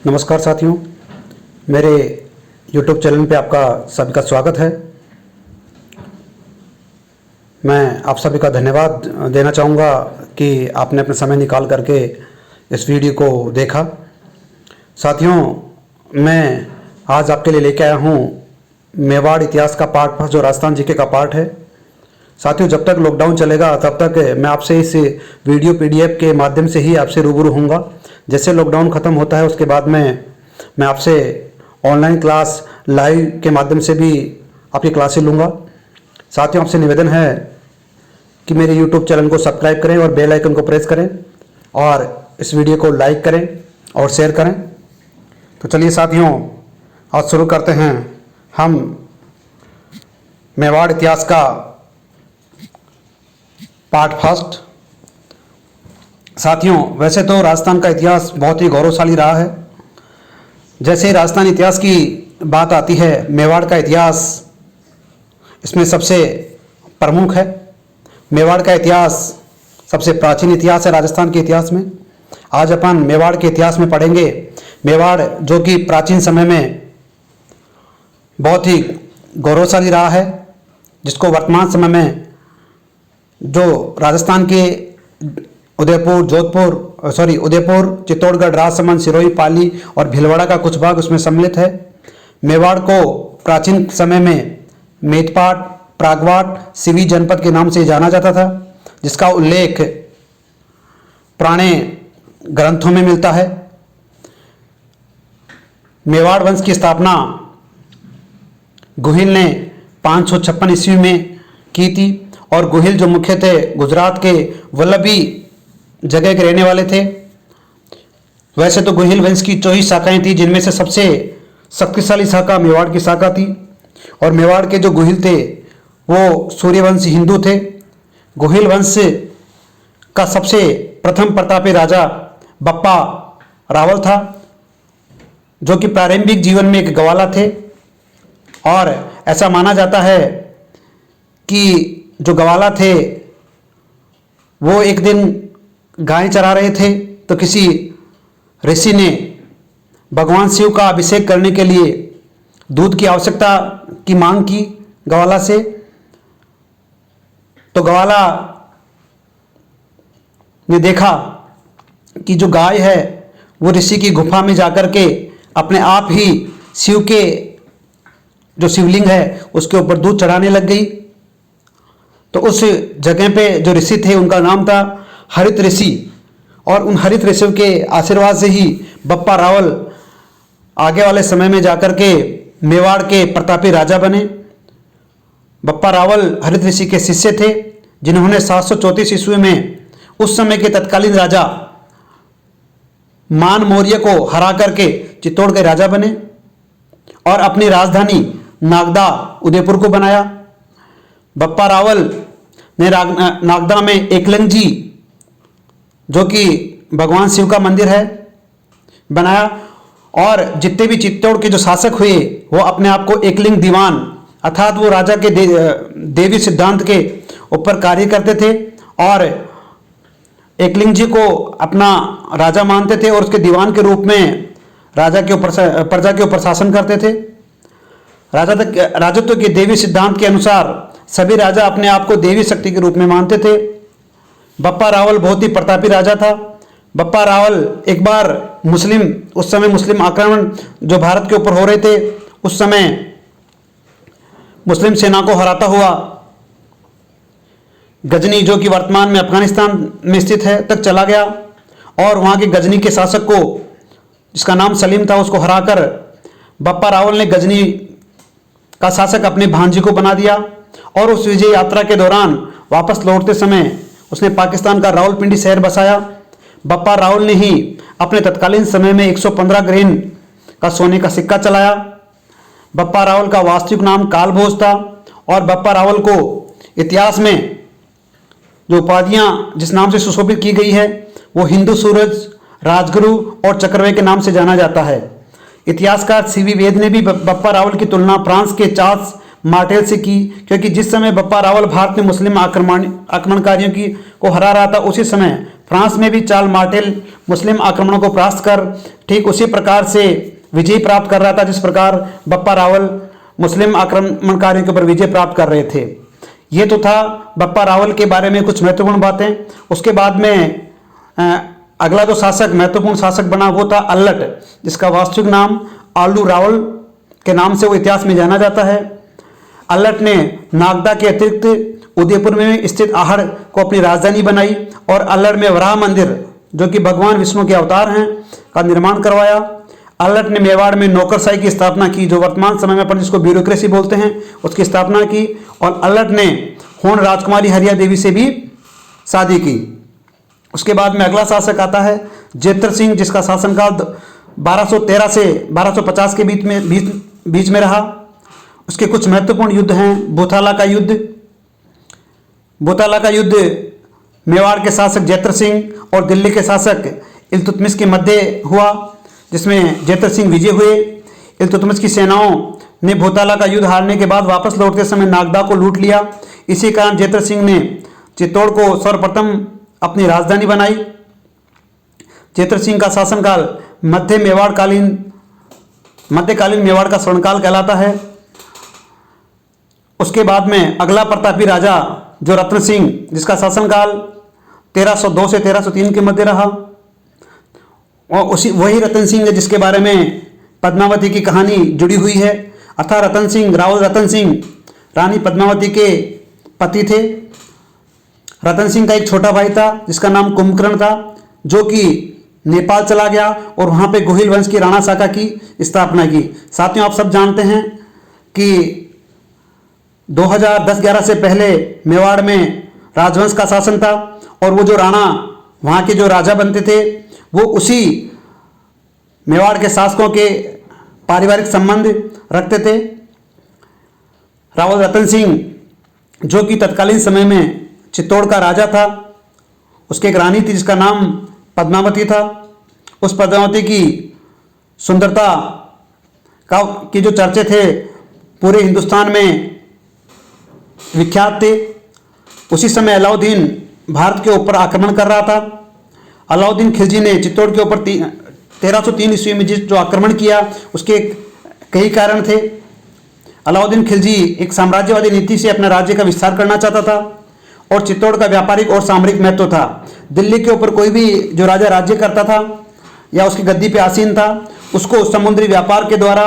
नमस्कार साथियों, मेरे YouTube चैनल पे आपका सभी का स्वागत है। मैं आप सभी का धन्यवाद देना चाहूँगा कि आपने अपना समय निकाल करके इस वीडियो को देखा। साथियों, मैं आज आपके लिए लेके आया हूँ मेवाड़ इतिहास का पार्ट फर्स्ट, जो राजस्थान जीके का पार्ट है। साथियों, जब तक लॉकडाउन चलेगा तब तक मैं आपसे इस वीडियो PDF के माध्यम से ही आपसे रूबरू होऊंगा। जैसे लॉकडाउन ख़त्म होता है उसके बाद मैं आपसे ऑनलाइन क्लास लाइव के माध्यम से भी आपकी क्लासें लूँगा। साथियों, आपसे निवेदन है कि मेरे YouTube चैनल को सब्सक्राइब करें और बेल आइकन को प्रेस करें और इस वीडियो को लाइक करें और शेयर करें। तो चलिए साथियों, आज शुरू करते हैं हम मेवाड़ इतिहास का पार्ट फर्स्ट। साथियों, वैसे तो राजस्थान का इतिहास बहुत ही गौरवशाली रहा है। जैसे राजस्थान इतिहास की बात आती है, मेवाड़ का इतिहास इसमें सबसे प्रमुख है। मेवाड़ का इतिहास सबसे प्राचीन इतिहास है राजस्थान के इतिहास में। आज अपन मेवाड़ के इतिहास में पढ़ेंगे। मेवाड़ जो कि प्राचीन समय में बहुत ही गौरवशाली रहा है, जिसको वर्तमान समय में जो राजस्थान के उदयपुर, चित्तौड़गढ़, राजसमंद, सिरोही, पाली और भीलवाड़ा का कुछ भाग उसमें सम्मिलित है। मेवाड़ को प्राचीन समय में मेदपाट, प्रागवाट, सिवी जनपद के नाम से जाना जाता था, जिसका उल्लेख पुराने ग्रंथों में मिलता है। मेवाड़ वंश की स्थापना गुहिल ने 556 ईस्वी में की थी और गुहिल जो मुख्य थे गुजरात के वल्लभी जगह के रहने वाले थे। वैसे तो गुहिल वंश की 24 शाखाएं थी, जिनमें से सबसे शक्तिशाली शाखा मेवाड़ की शाखा थी। और मेवाड़ के जो गुहिल थे वो सूर्यवंशी हिंदू थे। गुहिल वंश का सबसे प्रथम प्रतापी राजा बप्पा रावल था, जो कि प्रारंभिक जीवन में एक गवाला थे। और ऐसा माना जाता है कि जो गवाला थे वो एक दिन गाय चरा रहे थे, तो किसी ऋषि ने भगवान शिव का अभिषेक करने के लिए दूध की आवश्यकता की मांग की गवाला से। तो गवाला ने देखा कि जो गाय है वो ऋषि की गुफा में जाकर के अपने आप ही शिव के जो शिवलिंग है उसके ऊपर दूध चढ़ाने लग गई। तो उस जगह पे जो ऋषि थे उनका नाम था हरित ऋषि, और उन हरित ऋषियों के आशीर्वाद से ही बप्पा रावल आगे वाले समय में जाकर के मेवाड़ के प्रतापी राजा बने। बप्पा रावल हरित ऋषि के शिष्य थे, जिन्होंने 734 ईस्वी में उस समय के तत्कालीन राजा मान मौर्य को हरा करके चित्तौड़ के राजा बने और अपनी राजधानी नागदा उदयपुर को बनाया। बप्पा रावल ने नागदा में एकलिंग जी, जो कि भगवान शिव का मंदिर है, बनाया। और जितने भी चित्तौड़ के जो शासक हुए वो अपने आप को एकलिंग दीवान, अर्थात वो राजा के देवी सिद्धांत के ऊपर कार्य करते थे और एकलिंग जी को अपना राजा मानते थे और उसके दीवान के रूप में राजा के ऊपर प्रजा के ऊपर शासन करते थे। राजत्व के देवी सिद्धांत के अनुसार सभी राजा अपने आप को देवी शक्ति के रूप में मानते थे। बप्पा रावल बहुत ही प्रतापी राजा था। बप्पा रावल एक बार उस समय मुस्लिम आक्रमण जो भारत के ऊपर हो रहे थे, उस समय मुस्लिम सेना को हराता हुआ गजनी, जो कि वर्तमान में अफगानिस्तान में स्थित है, तक चला गया और वहां के गजनी के शासक को, जिसका नाम सलीम था, उसको हराकर बप्पा रावल ने गजनी का शासक अपने भांजी को बना दिया। और उस विजय यात्रा के दौरान वापस लौटते समय उसने पाकिस्तान का रावलपिंडी शहर बसाया। बप्पा रावल ने ही अपने तत्कालीन समय में 115 ग्रेन का सोने का सिक्का चलाया। बप्पा रावल का वास्तविक नाम कालभोज था और बप्पा रावल को इतिहास में जो उपाधियां जिस नाम से सुशोभित की गई है वो हिंदू सूरज, राजगुरु और चक्रवे के नाम से जाना जाता है। इतिहासकार सीवी वेद ने भी बप्पा रावल की तुलना फ्रांस के चार्ल्स मार्टेल से की, क्योंकि जिस समय बप्पा रावल भारत में मुस्लिम आक्रमणकारियों को हरा रहा था, उसी समय फ्रांस में भी चार्ल मार्टेल मुस्लिम आक्रमणों को परास्त कर ठीक उसी प्रकार से विजय प्राप्त कर रहा था जिस प्रकार बप्पा रावल मुस्लिम आक्रमणकारियों के ऊपर विजय प्राप्त कर रहे थे। ये तो था बप्पा रावल के बारे में कुछ महत्वपूर्ण बातें। उसके बाद में अगला जो शासक महत्वपूर्ण शासक बना वो था अल्लट, जिसका वास्तविक नाम आलू रावल के नाम से वो इतिहास में जाना जाता है। अल्लट ने नागदा के अतिरिक्त उदयपुर में स्थित आहड़ को अपनी राजधानी बनाई और अल्लट में वराह मंदिर, जो कि भगवान विष्णु के अवतार हैं, का निर्माण करवाया। अल्लट ने मेवाड़ में नौकरशाही की स्थापना की, जो वर्तमान समय में अपन जिसको ब्यूरोक्रेसी बोलते हैं, उसकी स्थापना की। और अल्लट ने होन राजकुमारी हरिया देवी से भी शादी की। उसके बाद में अगला शासक आता है जेत्र सिंह, जिसका शासनकाल 1213 से 1250 के बीच में रहा। उसके कुछ महत्वपूर्ण युद्ध हैं। बोथाला का युद्ध मेवाड़ के शासक जेत्र सिंह और दिल्ली के शासक इल्तुतमिश के मध्य हुआ, जिसमें जेत्र सिंह विजय हुए। इल्तुतमिश की सेनाओं ने बोथाला का युद्ध हारने के बाद वापस लौटते समय नागदा को लूट लिया। इसी कारण जेत्र सिंह ने चित्तौड़ को सर्वप्रथम अपनी राजधानी बनाई। जेत्र सिंह का शासनकाल मध्यकालीन मेवाड़ का स्वर्णकाल कहलाता है। उसके बाद में अगला प्रतापी राजा जो रतन सिंह, जिसका शासनकाल 1302 से 1303 के मध्य रहा, और वही रतन सिंह है जिसके बारे में पद्मावती की कहानी जुड़ी हुई है। अर्थात रतन सिंह, रावल रतन सिंह रानी पद्मावती के पति थे। रतन सिंह का एक छोटा भाई था जिसका नाम कुंभकर्ण था, जो कि नेपाल चला गया और वहाँ पे गोहिल वंश की राणा शाखा की स्थापना की। साथियों, आप सब जानते हैं कि 2010-11 से पहले मेवाड़ में राजवंश का शासन था और वो जो राणा वहाँ के जो राजा बनते थे वो उसी मेवाड़ के शासकों के पारिवारिक संबंध रखते थे। रावल रतन सिंह, जो कि तत्कालीन समय में चित्तौड़ का राजा था, उसकी एक रानी थी जिसका नाम पद्मावती था। उस पद्मावती की सुंदरता की जो चर्चे थे पूरे हिंदुस्तान में विख्यात थे। उसी समय अलाउद्दीन भारत के ऊपर आक्रमण कर रहा था। अलाउद्दीन खिलजी ने चित्तौड़ के ऊपर 1303 ईस्वी में जो आक्रमण किया, उसके कई कारण थे। अलाउद्दीन खिलजी एक साम्राज्यवादी नीति से अपने राज्य का विस्तार करना चाहता था और चित्तौड़ का व्यापारिक और सामरिक महत्व था। दिल्ली के ऊपर कोई भी जो राजा राज्य करता था या उसकी गद्दी पे आसीन था, उसको समुद्री व्यापार के द्वारा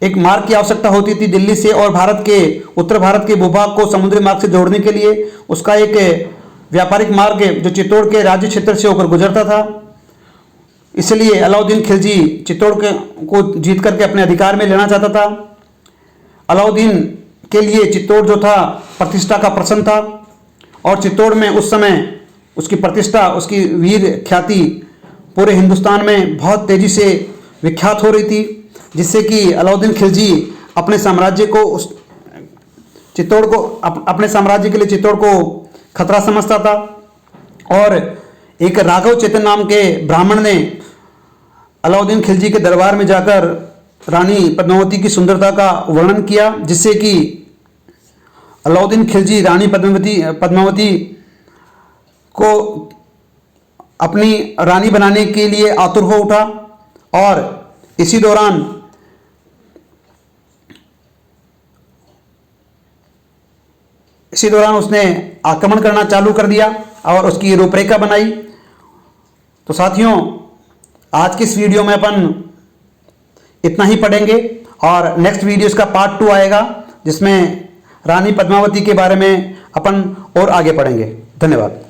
एक मार्ग की आवश्यकता होती थी। दिल्ली से और भारत के उत्तर भारत के भूभाग को समुद्री मार्ग से जोड़ने के लिए उसका एक व्यापारिक मार्ग जो चित्तौड़ के राज्य क्षेत्र से होकर गुजरता था। इसलिए अलाउद्दीन खिलजी चित्तौड़ को जीत करके अपने अधिकार में लेना चाहता था। अलाउद्दीन के लिए चित्तौड़ जो था प्रतिष्ठा का प्रश्न था और चित्तौड़ में उस समय उसकी प्रतिष्ठा, उसकी वीर ख्याति पूरे हिंदुस्तान में बहुत तेजी से विख्यात हो रही थी, जिससे कि अलाउद्दीन खिलजी अपने साम्राज्य को अपने साम्राज्य के लिए चित्तौड़ को खतरा समझता था। और एक राघव चेतन नाम के ब्राह्मण ने अलाउद्दीन खिलजी के दरबार में जाकर रानी पद्मावती की सुंदरता का वर्णन किया, जिससे कि अलाउद्दीन खिलजी रानी पद्मावती को अपनी रानी बनाने के लिए आतुर हो उठा और इसी दौरान उसने आक्रमण करना चालू कर दिया और उसकी रूपरेखा बनाई। तो साथियों, आज की इस वीडियो में अपन इतना ही पढ़ेंगे और नेक्स्ट वीडियो इसका पार्ट 2 आएगा, जिसमें रानी पद्मावती के बारे में अपन और आगे पढ़ेंगे। धन्यवाद।